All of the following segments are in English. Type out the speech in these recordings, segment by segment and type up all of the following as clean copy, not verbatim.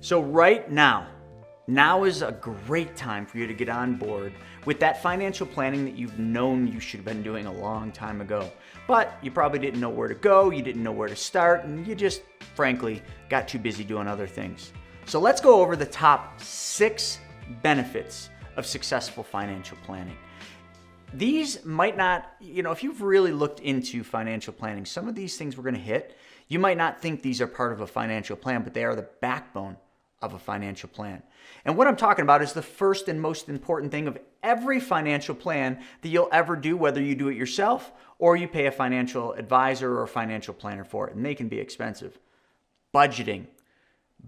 So right now is a great time for you to get on board with that financial planning that you've known you should have been doing a long time ago. But you probably didn't know where to go, you didn't know where to start, and you just, frankly, got too busy doing other things. So let's go over the top 6 benefits of successful financial planning. These might not, if you've really looked into financial planning, some of these things we're going to hit, you might not think these are part of a financial plan, but they are the backbone of a financial plan. And what I'm talking about is the first and most important thing of every financial plan that you'll ever do, whether you do it yourself or you pay a financial advisor or a financial planner for it, and they can be expensive. Budgeting.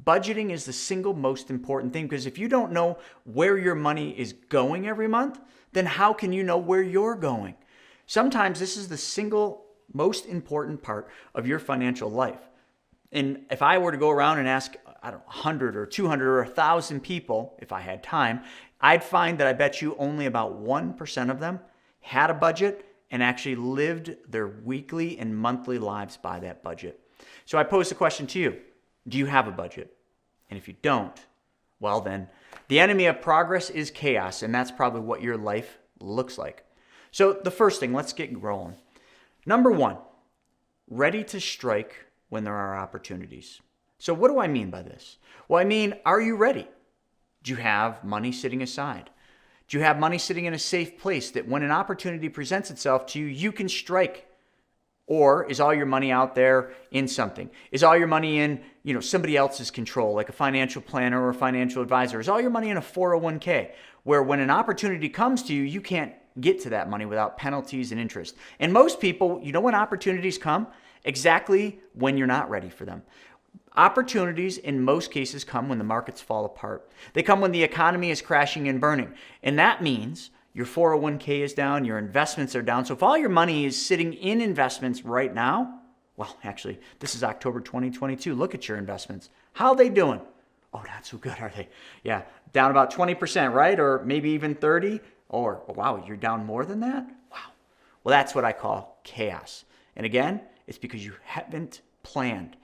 Budgeting is the single most important thing, because if you don't know where your money is going every month, then how can you know where you're going? Sometimes this is the single most important part of your financial life. And if I were to go around and ask, 100 or 200 or 1,000 people, if I had time, I'd find that I bet you only about 1% of them had a budget and actually lived their weekly and monthly lives by that budget. So I pose the question to you, do you have a budget? And if you don't, well then, the enemy of progress is chaos, and that's probably what your life looks like. So the first thing, let's get rolling. Number 1, ready to strike when there are opportunities. So what do I mean by this? Well, I mean, are you ready? Do you have money sitting aside? Do you have money sitting in a safe place that when an opportunity presents itself to you, you can strike? Or is all your money out there in something? Is all your money in, somebody else's control, like a financial planner or a financial advisor? Is all your money in a 401k, where when an opportunity comes to you, you can't get to that money without penalties and interest? And most people, when opportunities come? Exactly when you're not ready for them. Opportunities in most cases come when the markets fall apart. They come when the economy is crashing and burning. And that means your 401k is down, your investments are down. So if all your money is sitting in investments right now, well, actually, this is October 2022. Look at your investments. How are they doing? Oh, not so good, are they? Yeah, down about 20%, right? Or maybe even 30? Or, oh, wow, you're down more than that? Wow. Well, that's what I call chaos. And again, it's because you haven't planned.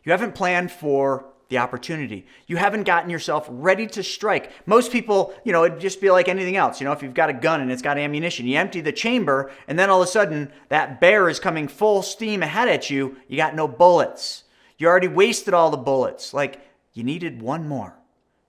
You haven't planned for the opportunity. You haven't gotten yourself ready to strike. Most people, it'd just be like anything else. If you've got a gun and it's got ammunition, you empty the chamber, and then all of a sudden that bear is coming full steam ahead at you. You got no bullets. You already wasted all the bullets. Like, you needed one more,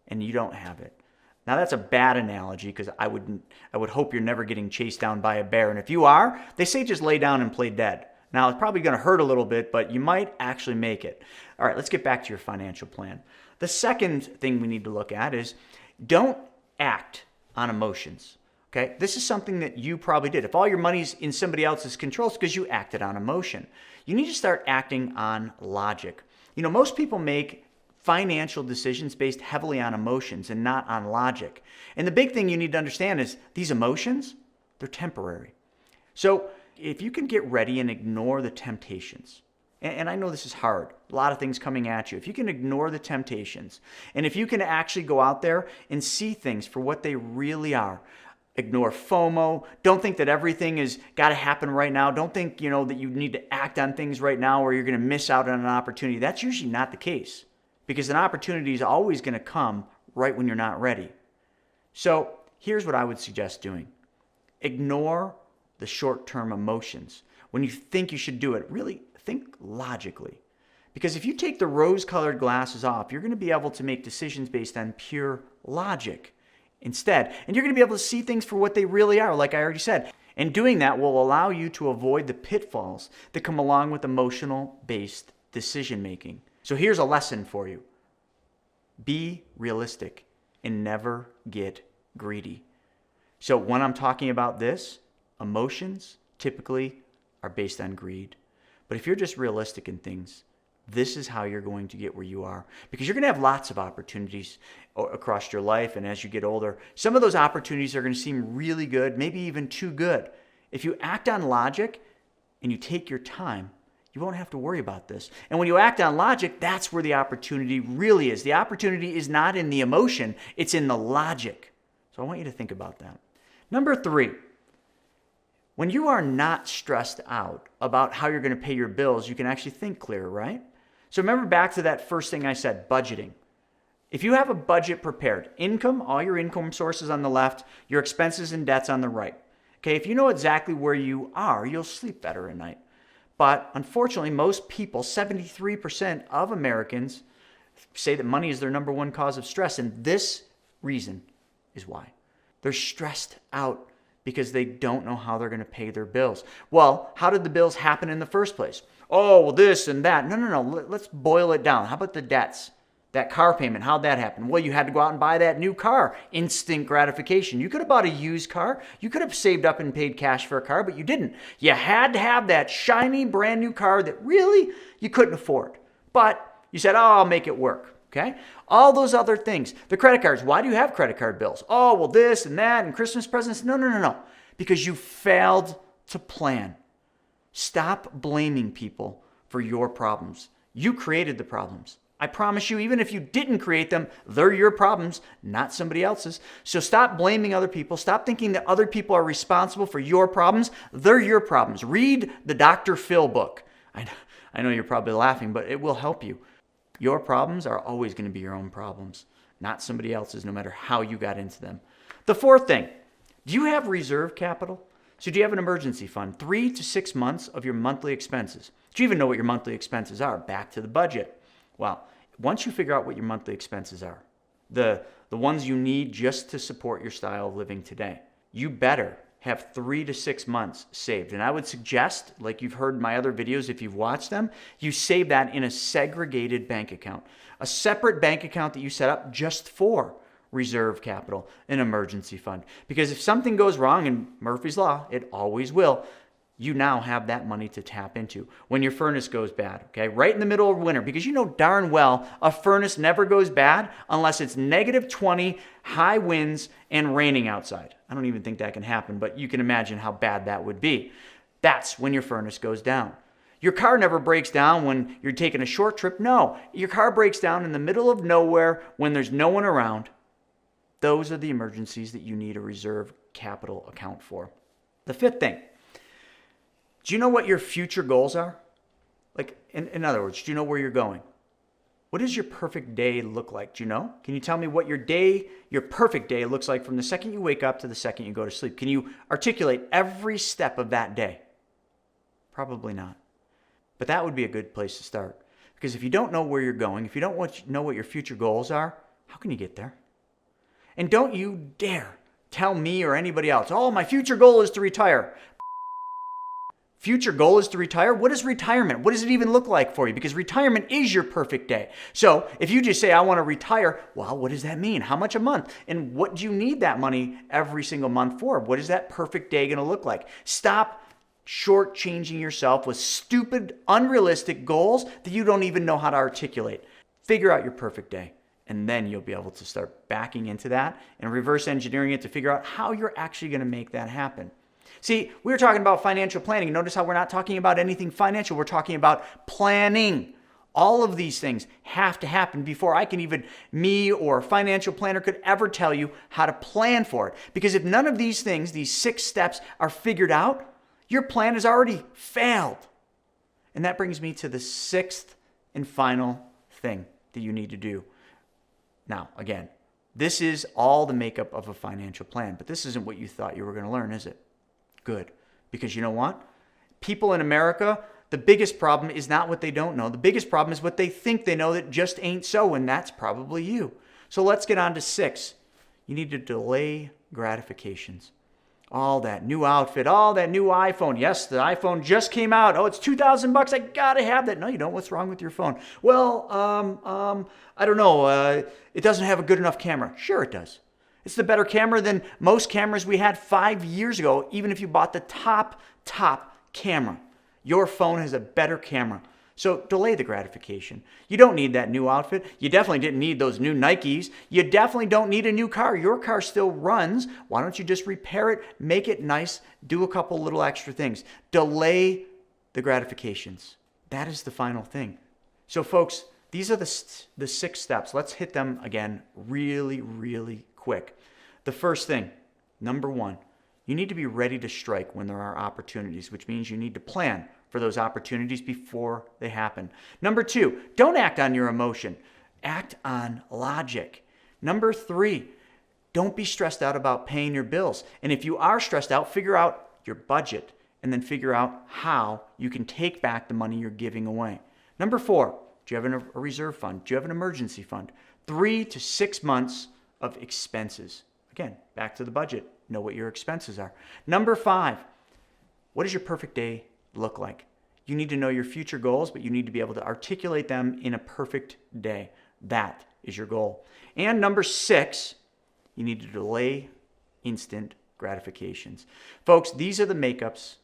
and you don't have it. Now that's a bad analogy, because I would hope you're never getting chased down by a bear. And if you are, they say just lay down and play dead. Now, it's probably going to hurt a little bit, but you might actually make it. All right, let's get back to your financial plan. The second thing we need to look at is don't act on emotions. Okay? This is something that you probably did. If all your money's in somebody else's control, it's because you acted on emotion. You need to start acting on logic. Most people make financial decisions based heavily on emotions and not on logic. And the big thing you need to understand is these emotions, they're temporary. So if you can get ready and ignore the temptations, and I know this is hard, a lot of things coming at you. If you can ignore the temptations, and if you can actually go out there and see things for what they really are, ignore FOMO. Don't think that everything has got to happen right now. Don't think, that you need to act on things right now or you're going to miss out on an opportunity. That's usually not the case, because an opportunity is always going to come right when you're not ready. So here's what I would suggest doing. Ignore the short-term emotions. When you think you should do it, really think logically. Because if you take the rose-colored glasses off, you're going to be able to make decisions based on pure logic instead. And you're going to be able to see things for what they really are, like I already said. And doing that will allow you to avoid the pitfalls that come along with emotional-based decision-making. So here's a lesson for you. Be realistic and never get greedy. So when I'm talking about this, emotions typically are based on greed. But if you're just realistic in things, this is how you're going to get where you are. Because you're going to have lots of opportunities across your life, and as you get older, some of those opportunities are going to seem really good, maybe even too good. If you act on logic and you take your time, you won't have to worry about this. And when you act on logic, that's where the opportunity really is. The opportunity is not in the emotion, it's in the logic. So I want you to think about that. Number 3. When you are not stressed out about how you're going to pay your bills, you can actually think clearer, right? So remember back to that first thing I said, budgeting. If you have a budget prepared, income, all your income sources on the left, your expenses and debts on the right. Okay, if you know exactly where you are, you'll sleep better at night. But unfortunately, most people, 73% of Americans, say that money is their number one cause of stress. And this reason is why. They're stressed out because they don't know how they're going to pay their bills. Well, how did the bills happen in the first place? Oh, well, this and that. No. Let's boil it down. How about the debts? That car payment, how'd that happen? Well, you had to go out and buy that new car. Instant gratification. You could have bought a used car. You could have saved up and paid cash for a car, but you didn't. You had to have that shiny brand new car that really you couldn't afford. But you said, oh, I'll make it work. Okay? All those other things. The credit cards. Why do you have credit card bills? Oh, well, this and that and Christmas presents. No. Because you failed to plan. Stop blaming people for your problems. You created the problems. I promise you, even if you didn't create them, they're your problems, not somebody else's. So stop blaming other people. Stop thinking that other people are responsible for your problems. They're your problems. Read the Dr. Phil book. I know you're probably laughing, but it will help you. Your problems are always going to be your own problems, not somebody else's, no matter how you got into them. The fourth thing, do you have reserve capital? So do you have an emergency fund? 3 to 6 months of your monthly expenses. Do you even know what your monthly expenses are? Back to the budget. Well, once you figure out what your monthly expenses are, the ones you need just to support your style of living today, you better have 3 to 6 months saved. And I would suggest, like you've heard in my other videos, if you've watched them, you save that in a segregated bank account, a separate bank account that you set up just for reserve capital, an emergency fund. Because if something goes wrong, and Murphy's Law, it always will, you now have that money to tap into when your furnace goes bad, okay? Right in the middle of winter, because you know darn well a furnace never goes bad unless it's -20, high winds, and raining outside. I don't even think that can happen, but you can imagine how bad that would be. That's when your furnace goes down. Your car never breaks down when you're taking a short trip. No, your car breaks down in the middle of nowhere when there's no one around. Those are the emergencies that you need a reserve capital account for. The fifth thing, do you know what your future goals are? Like, in other words, do you know where you're going? What does your perfect day look like? Do you know? Can you tell me what your perfect day looks like from the second you wake up to the second you go to sleep? Can you articulate every step of that day? Probably not. But that would be a good place to start. Because if you don't know where you're going, if you don't know what your future goals are, how can you get there? And don't you dare tell me or anybody else, oh, my future goal is to retire. Future goal is to retire? What is retirement? What does it even look like for you? Because retirement is your perfect day. So if you just say, I want to retire, well, what does that mean? How much a month? And what do you need that money every single month for? What is that perfect day going to look like? Stop shortchanging yourself with stupid, unrealistic goals that you don't even know how to articulate. Figure out your perfect day. And then you'll be able to start backing into that and reverse engineering it to figure out how you're actually going to make that happen. See, we were talking about financial planning. Notice how we're not talking about anything financial. We're talking about planning. All of these things have to happen before me or a financial planner could ever tell you how to plan for it. Because if none of these things, these 6 steps are figured out, your plan has already failed. And that brings me to the 6th and final thing that you need to do. Now, again, this is all the makeup of a financial plan, but this isn't what you thought you were going to learn, is it? Good. Because you know what? People in America, the biggest problem is not what they don't know. The biggest problem is what they think they know that just ain't so, and that's probably you. So let's get on to 6. You need to delay gratifications. All that new outfit, all that new iPhone. Yes, the iPhone just came out. Oh, it's $2,000. I gotta have that. No, you don't. What's wrong with your phone? Well, I don't know. It doesn't have a good enough camera. Sure it does. It's the better camera than most cameras we had 5 years ago, even if you bought the top camera. Your phone has a better camera. So delay the gratification. You don't need that new outfit. You definitely didn't need those new Nikes. You definitely don't need a new car. Your car still runs. Why don't you just repair it, make it nice, do a couple little extra things. Delay the gratifications. That is the final thing. So folks, these are the 6 steps. Let's hit them again really, really quick. The first thing, number 1, you need to be ready to strike when there are opportunities, which means you need to plan for those opportunities before they happen. Number 2, don't act on your emotion. act on logic. Number 3, don't be stressed out about paying your bills. And if you are stressed out, figure out your budget and then figure out how you can take back the money you're giving away. Number 4, do you have a reserve fund? Do you have an emergency fund? 3 to 6 months of expenses. Again, back to the budget. Know what your expenses are. Number 5, what does your perfect day look like? You need to know your future goals, but you need to be able to articulate them in a perfect day. That is your goal. And number 6, you need to delay instant gratifications. Folks, these are the makeups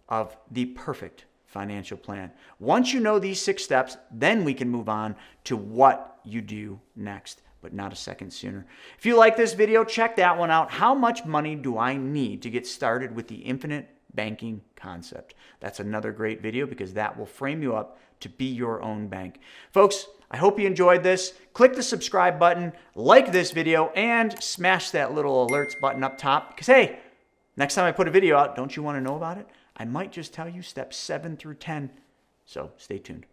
of the perfect financial plan. Once you know these 6 steps, then we can move on to what you do next, but not a second sooner. If you like this video, check that one out. How much money do I need to get started with the infinite banking concept? That's another great video because that will frame you up to be your own bank. Folks, I hope you enjoyed this. Click the subscribe button, like this video, and smash that little alerts button up top because, hey, next time I put a video out, don't you want to know about it? I might just tell you steps 7 through 10. So stay tuned.